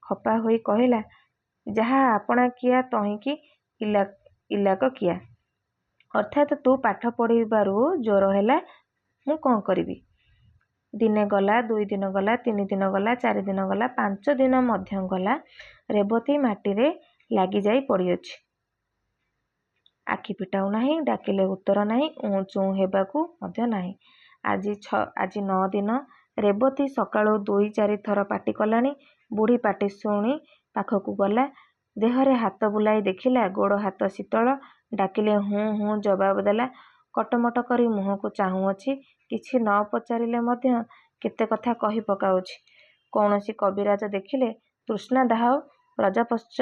ଖପା ହୋଇ କହିଲା, ଯାହା ଆପଣା କିଆ ତହିଁକି ଇଲାକ କିଆ। ଅର୍ଥାତ୍ ତୁ ପାଠ ପଢ଼ିବାରୁ ଜ୍ୱର ହେଲା, ମୁଁ କ'ଣ କରିବି? ଦିନେ ଗଲା, 2 ଦିନ ଗଲା, 3 ଦିନ ଗଲା, 4 ଦିନ ଗଲା, 5 ଦିନ ମଧ୍ୟ ଗଲା। ରେବତୀ ମାଟିରେ ଲାଗିଯାଇ ପଡ଼ିଅଛି। ଆଖି ଫିଟାଉ ନାହିଁ। ଡାକିଲେ ଉତ୍ତର ନାହିଁ। ଉଁ ଚୁଁ ହେବାକୁ ମଧ୍ୟ ନାହିଁ। ଆଜି 9 ଦିନ। ରେବତୀ ସକାଳୁ 2-4 ଥର ପାଟି କଲାଣି। ବୁଢ଼ୀ ପାଟି ଶୁଣି ପାଖକୁ ଗଲା। ଦେହରେ ହାତ ବୁଲାଇ ଦେଖିଲା, ଗୋଡ଼ ହାତ ଶୀତଳ। ଡାକିଲେ ହୁଁ ହୁଁ ଜବାବ ଦେଲା। କଟମଟ କରି ମୁହଁକୁ ଚାହୁଁଅଛି। କିଛି ନ ପଚାରିଲେ ମଧ୍ୟ କେତେ କଥା କହି ପକାଉଛି। କୌଣସି କବିରାଜ ଦେଖିଲେ ତୃଷ୍ଣା ଦାହ, ପ୍ରଜାପଶ୍ଚ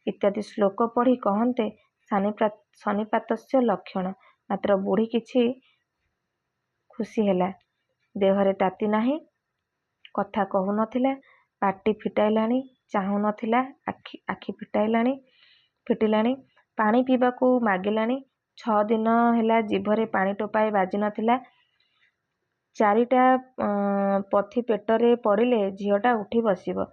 ଇତ୍ୟାଦି ଶ୍ଲୋକ ପଢ଼ି କହନ୍ତେ ଶନିପାତସ୍ୟ ଲକ୍ଷଣ। ମାତ୍ର ବୁଢ଼ୀ କିଛି ଖୁସି ହେଲା। ଦେହରେ ତାତି ନାହିଁ। କଥା କହୁ ନଥିଲା। ପାଟି ଫିଟାଇଲାଣି। ଚାହୁଁ ନଥିଲା। ଆଖି ଫିଟିଲାଣି। ପାଣି ପିଇବାକୁ ମାଗିଲାଣି। 6 ଦିନ ହେଲା ଜିଭରେ ପାଣି ଟୋପାଏ ବାଜି ନଥିଲା। 4ଟା ପଥି ପେଟରେ ପଡ଼ିଲେ ଝିଅଟା ଉଠି ବସିବ।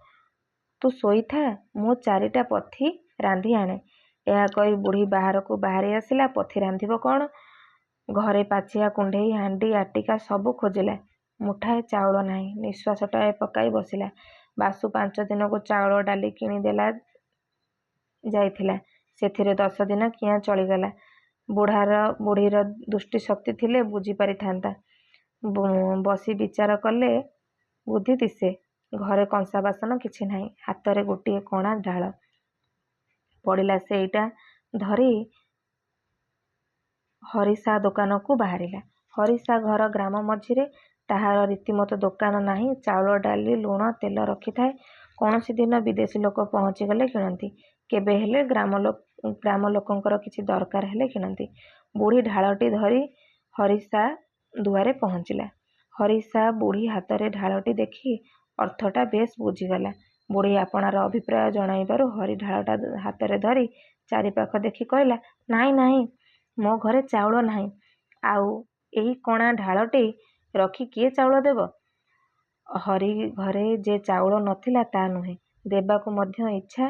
ତୁ ଶୋଇଥା, ମୁଁ 4ଟା ପଥି ରାନ୍ଧି ଆଣେ। ଏହା କହି ବୁଢ଼ୀ ବାହାରକୁ ବାହାରି ଆସିଲା। ପଥି ରାନ୍ଧିବ କ'ଣ? ଘରେ ପାଛିଆ, କୁଣ୍ଢେଇ, ହାଣ୍ଡି, ଆଟିକା ସବୁ ଖୋଜିଲା। ମୁଠାଏ ଚାଉଳ ନାହିଁ। ନିଃଶ୍ୱାସଟାଏ ପକାଇ ବସିଲା। ବାସୁ 5 ଦିନକୁ ଚାଉଳ ଡାଲି କିଣିଦେଲା ଯାଇଥିଲା। ସେଥିରେ 10 ଦିନ କିଆଁ ଚଳିଗଲା। ବୁଢ଼ୀର ଦୃଷ୍ଟିଶକ୍ତି ଥିଲେ ବୁଝି ପାରିଥାନ୍ତା। ବସି ବିଚାର କଲେ ବୁଦ୍ଧି ଦିଶେ। ଘରେ କଂସା ବାସନ କିଛି ନାହିଁ। ହାତରେ ଗୋଟିଏ କଣା ଢାଳ ପଡ଼ିଲା। ସେଇଟା ଧରି ହରିସା ଦୋକାନକୁ ବାହାରିଲା। ହରିସା ଘର ଗ୍ରାମ ମଝିରେ। ତାହାର ରୀତିମତ ଦୋକାନ ନାହିଁ। ଚାଉଳ, ଡାଲି, ଲୁଣ, ତେଲ ରଖିଥାଏ। କୌଣସି ଦିନ ବିଦେଶୀ ଲୋକ ପହଞ୍ଚିଗଲେ କିଣନ୍ତି। କେବେ ହେଲେ ଗ୍ରାମ ଲୋକଙ୍କର କିଛି ଦରକାର ହେଲେ କିଣନ୍ତି। ବୁଢ଼ୀ ଢାଳଟି ଧରି ହରିସା ଦୁଆରେ ପହଞ୍ଚିଲା। ହରିସା ବୁଢ଼ୀ ହାତରେ ଢାଳଟି ଦେଖି ଅର୍ଥଟା ବେଶ୍ ବୁଝିଗଲା। ବୁଢ଼ୀ ଆପଣାର ଅଭିପ୍ରାୟ ଜଣାଇବାରୁ ହରି ଢାଳଟା ହାତରେ ଧରି ଚାରିପାଖ ଦେଖି କହିଲା, ନାହିଁ ନାହିଁ, ମୋ ଘରେ ଚାଉଳ ନାହିଁ। ଆଉ ଏଇ କଣା ଢାଳଟି ରଖି କିଏ ଚାଉଳ ଦେବ? ହରି ଘରେ ଯେ ଚାଉଳ ନଥିଲା ତା ନୁହେଁ, ଦେବାକୁ ମଧ୍ୟ ଇଚ୍ଛା,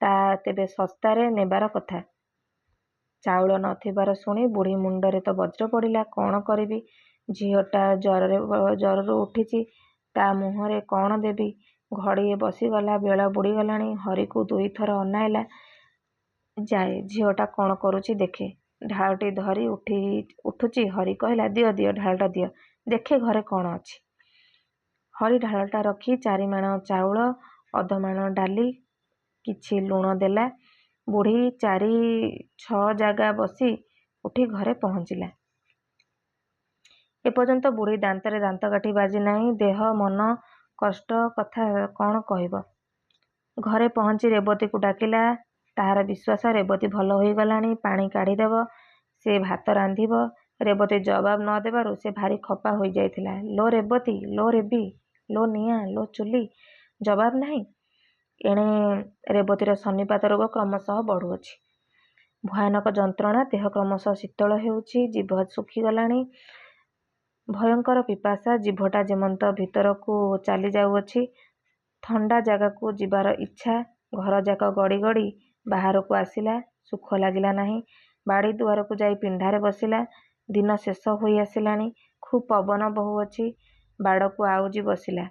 ତା ତେବେ ଶସ୍ତାରେ ନେବାର କଥା। ଚାଉଳ ନଥିବାର ଶୁଣି ବୁଢ଼ୀ ମୁଣ୍ଡରେ ତ ବଜ୍ର ପଡ଼ିଲା। କ'ଣ କରିବି? ଝିଅଟା ଜ୍ୱରରୁ ଉଠିଛି। ତା ମୁହଁରେ କ'ଣ ଦେବି? ଘଡ଼ିଏ ବସିଗଲା। ବେଳ ବୁଡ଼ିଗଲାଣି। ହରିକୁ ଦୁଇଥର ଅନାଇଲା ଯାଏ ଝିଅଟା କ'ଣ କରୁଛି ଦେଖେ। ଢାଳଟି ଧରି ଉଠୁଛି। ହରି କହିଲା, ଦିଅ ଦିଅ ଢାଳଟା ଦିଅ, ଦେଖେ ଘରେ କ'ଣ ଅଛି। ହରି ଢାଳଟା ରଖି 4 ମାଣ ଚାଉଳ, ଅଧମାଣ ଡାଲି, କିଛି ଲୁଣ ଦେଲା। ବୁଢ଼ୀ 4-6 ଜାଗା ବସି ଉଠି ଘରେ ପହଞ୍ଚିଲା। ଏପର୍ଯ୍ୟନ୍ତ ବୁଢ଼ୀ ଦାନ୍ତରେ ଦାନ୍ତକାଠି ବାଜି ନାହିଁ। ଦେହ ମନ କଷ୍ଟ କଥା କ'ଣ କହିବ। ଘରେ ପହଞ୍ଚି ରେବତୀକୁ ଡାକିଲା। ତାହାର ବିଶ୍ୱାସ ରେବତୀ ଭଲ ହୋଇଗଲାଣି, ପାଣି କାଢ଼ିଦେବ, ସେ ଭାତ ରାନ୍ଧିବ। ରେବତୀ ଜବାବ ନ ଦେବାରୁ ସେ ଭାରି ଖପା ହୋଇଯାଇଥିଲା। ଲୋ ରେବତୀ, ଲୋ ରେବି, ଲୋ ନିଆଁ, ଲୋ ଚୁଲି, ଜବାବ ନାହିଁ। ଏଣେ ରେବତୀର ସନ୍ନିପାତ ରୋଗ କ୍ରମଶଃ ବଢ଼ୁଅଛି। ଭୟାନକ ଯନ୍ତ୍ରଣା, ଦେହ କ୍ରମଶଃ ଶୀତଳ ହେଉଛି, ଜିଭ ଶୁଖିଗଲାଣି। ଭୟଙ୍କର ପିପାସା, ଜିଭଟା ଯେମନ୍ତ ଭିତରକୁ ଚାଲି ଯାଉଅଛି। ଥଣ୍ଡା ଜାଗାକୁ ଯିବାର ଇଚ୍ଛା। ଘରଯାକ ଗଡ଼ି ଗଡ଼ି ବାହାରକୁ ଆସିଲା। ସୁଖ ଲାଗିଲା ନାହିଁ। ବାଡ଼ି ଦୁଆରକୁ ଯାଇ ପିଣ୍ଡାରେ ବସିଲା। ଦିନ ଶେଷ ହୋଇ ଆସିଲାଣି। ଖୁବ୍ ପବନ ବହୁଅଛି। ବାଡ଼କୁ ଆଉଜି ବସିଲା।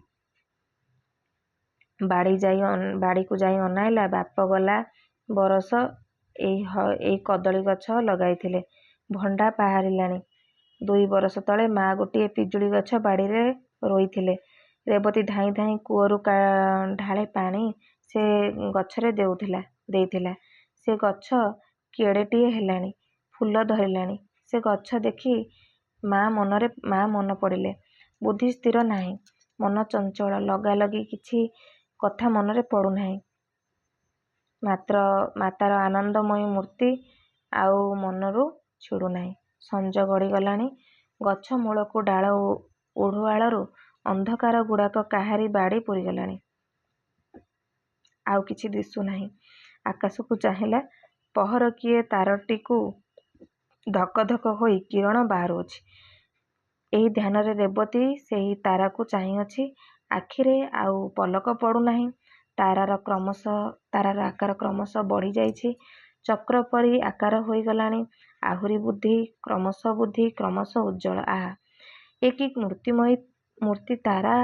ବାଡ଼ିକୁ ଯାଇ ଅନାଇଲା। ବାପ ଗଲା ବରଷ ଏଇ କଦଳୀ ଗଛ ଲଗାଇଥିଲେ। ଭଣ୍ଡା ବାହାରିଲାଣି। 2 ବରଷ ତଳେ ମା ଗୋଟିଏ ପିଜୁଳି ଗଛ ବାଡ଼ିରେ ରୋଇଥିଲେ। ରେବତୀ ଧାଇଁ ଧାଇଁ କୂଅରୁ ଢାଳେ ପାଣି ସେ ଗଛରେ ଦେଇଥିଲା। ସେ ଗଛ କେଡ଼େଟିଏ ହେଲାଣି, ଫୁଲ ଧରିଲାଣି। ସେ ଗଛ ଦେଖି ମା ମନ ପଡ଼ିଲେ। ବୁଦ୍ଧି ସ୍ଥିର ନାହିଁ, ମନ ଚଞ୍ଚଳ। ଲଗାଲଗି କିଛି କଥା ମନରେ ପଡ଼ୁନାହିଁ। ମାତାର ଆନନ୍ଦମୟୀ ମୂର୍ତ୍ତି ଆଉ ମନରୁ ଛିଡ଼ୁନାହିଁ। ସଞ୍ଜ ଗଡ଼ିଗଲାଣି। ଗଛ ମୂଳକୁ ଡାଳ ଓଢୁଆଳରୁ ଅନ୍ଧକାର ଗୁଡ଼ାକ କାହାରି ବାଡ଼ି ପୂରିଗଲାଣି। ଆଉ କିଛି ଦିଶୁନାହିଁ। ଆକାଶକୁ ଚାହିଁଲା। ପହରକିଏ ତାରଟିକୁ ଧକ ଧକ ହୋଇ କିରଣ ବାହାରୁଅଛି। ଏହି ଧ୍ୟାନରେ ରେବତୀ ସେହି ତାରାକୁ ଚାହିଁଅଛି। ଆଖିରେ ଆଉ ପଲକ ପଡ଼ୁନାହିଁ। ତାରାର ଆକାର କ୍ରମଶଃ ବଢ଼ିଯାଇଛି। ଚକ୍ର ପରି ଆକାର ହୋଇଗଲାଣି। ଆହୁରି ବୁଦ୍ଧି, କ୍ରମଶଃ ଉଜ୍ଜ୍ୱଳ। ଆହା, ଏ କି ମୂର୍ତ୍ତି! ତାରା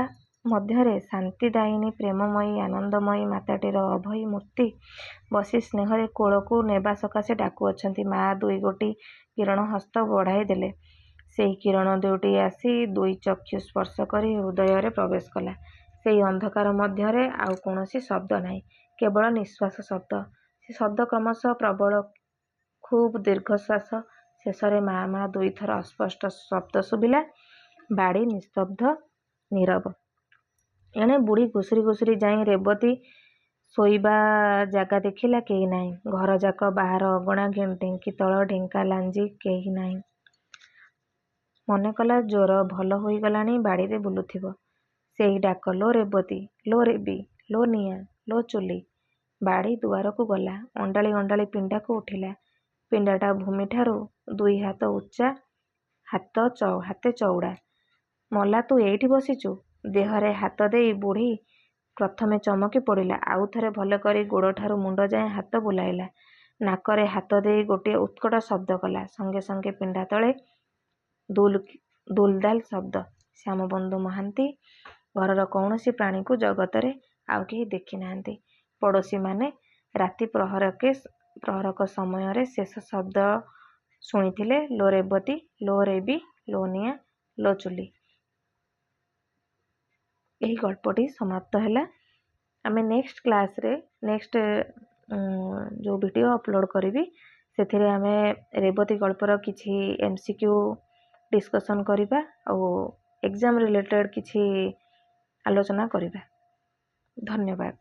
ମଧ୍ୟରେ ଶାନ୍ତିଦାୟିନୀ, ପ୍ରେମମୟୀ, ଆନନ୍ଦମୟୀ ମାତାଟିର ଅଭୟୀ ମୂର୍ତ୍ତି ବସି ସ୍ନେହରେ କୋଳକୁ ନେବା ସକାଶେ ଡାକୁଅଛନ୍ତି। ମା 2 ଗୋଟି କିରଣ ହସ୍ତ ବଢ଼ାଇ ଦେଲେ। ସେହି କିରଣ ଦୁଇଟି ଆସି 2 ଚକ୍ଷୁ ସ୍ପର୍ଶ କରି ହୃଦୟରେ ପ୍ରବେଶ କଲା। ସେହି ଅନ୍ଧକାର ମଧ୍ୟରେ ଆଉ କୌଣସି ଶବ୍ଦ ନାହିଁ, କେବଳ ନିଃଶ୍ୱାସ ଶବ୍ଦ। ସେ ଶବ୍ଦ କ୍ରମଶଃ ପ୍ରବଳ, ଖୁବ୍ ଦୀର୍ଘଶ୍ୱାସ। ଶେଷରେ ମା ମା 2 ଥର ଅସ୍ପଷ୍ଟ ଶବ୍ଦ ଶୁଭିଲା। ବାଡ଼ି ନିସ୍ତବ୍ଧ, ନୀରବ। ଏଣେ ବୁଢ଼ୀ ଘୁଷୁରି ଘୁଷୁରି ଯାଇ ରେବତୀ ଶୋଇବା ଜାଗା ଦେଖିଲା। କେହି ନାହିଁ। ଘରଯାକ, ବାହାର ଅଗଣା, ଢିଙ୍କି ତଳ, ଢିଙ୍କା ଲାଞ୍ଜି, କେହି ନାହିଁ। ମନେକଲା ଜ୍ୱର ଭଲ ହୋଇଗଲାଣି, ବାଡ଼ିରେ ବୁଲୁଥିବ। ସେହି ଡାକ, ଲୋ ରେବତୀ, ଲୋ ରେବି, ଲୋ ନିଆଁ, ଲୋ ଚୁଲି। ବାଡ଼ି ଦୁଆରକୁ ଗଲା। ଅଣ୍ଡାଳି ଅଣ୍ଡାଳି ପିଣ୍ଡାକୁ ଉଠିଲା। ପିଣ୍ଡାଟା ଭୂମିଠାରୁ 2 ହାତ ଉଚ୍ଚା, ହାତେ ଚଉଡ଼ା। ମଲା, ତୁ ଏଇଠି ବସିଛୁ? ଦେହରେ ହାତ ଦେଇ ବୁଢ଼ୀ ପ୍ରଥମେ ଚମକି ପଡ଼ିଲା। ଆଉ ଥରେ ଭଲ କରି ଗୋଡ଼ଠାରୁ ମୁଣ୍ଡ ଯାଏ ହାତ ବୁଲାଇଲା। ନାକରେ ହାତ ଦେଇ ଗୋଟିଏ ଉତ୍କଟ ଶବ୍ଦ କଲା। ସଙ୍ଗେ ସଙ୍ଗେ ପିଣ୍ଡା ତଳେ ଦୁଲଦାଲ ଶବ୍ଦ। ଶ୍ୟାମବନ୍ଧୁ ମହାନ୍ତି ଘରର କୌଣସି ପ୍ରାଣୀକୁ ଜଗତରେ ଆଉ କେହି ଦେଖି ନାହାନ୍ତି। ପଡ଼ୋଶୀମାନେ ରାତି ପ୍ରହରକ ସମୟରେ ଶେଷ ଶବ୍ଦ ଶୁଣିଥିଲେ। ଲୋ ରେବତୀ, ଲୋ ରେବି, ଲୋ ନିଆଁ, ଲୋ ଚୁଲି। ଏହି ଗଳ୍ପଟି ସମାପ୍ତ ହେଲା। ଆମେ ନେକ୍ସଟ କ୍ଲାସରେ ଯେଉଁ ଭିଡ଼ିଓ ଅପଲୋଡ଼ କରିବି ସେଥିରେ ଆମେ ରେବତୀ ଗଳ୍ପର କିଛି MCQ ଡିସ୍କସନ୍ କରିବା ଆଉ ଏକ୍ଜାମ୍ ରିଲେଟେଡ଼୍ କିଛି ଆଲୋଚନା କରିବା। ଧନ୍ୟବାଦ।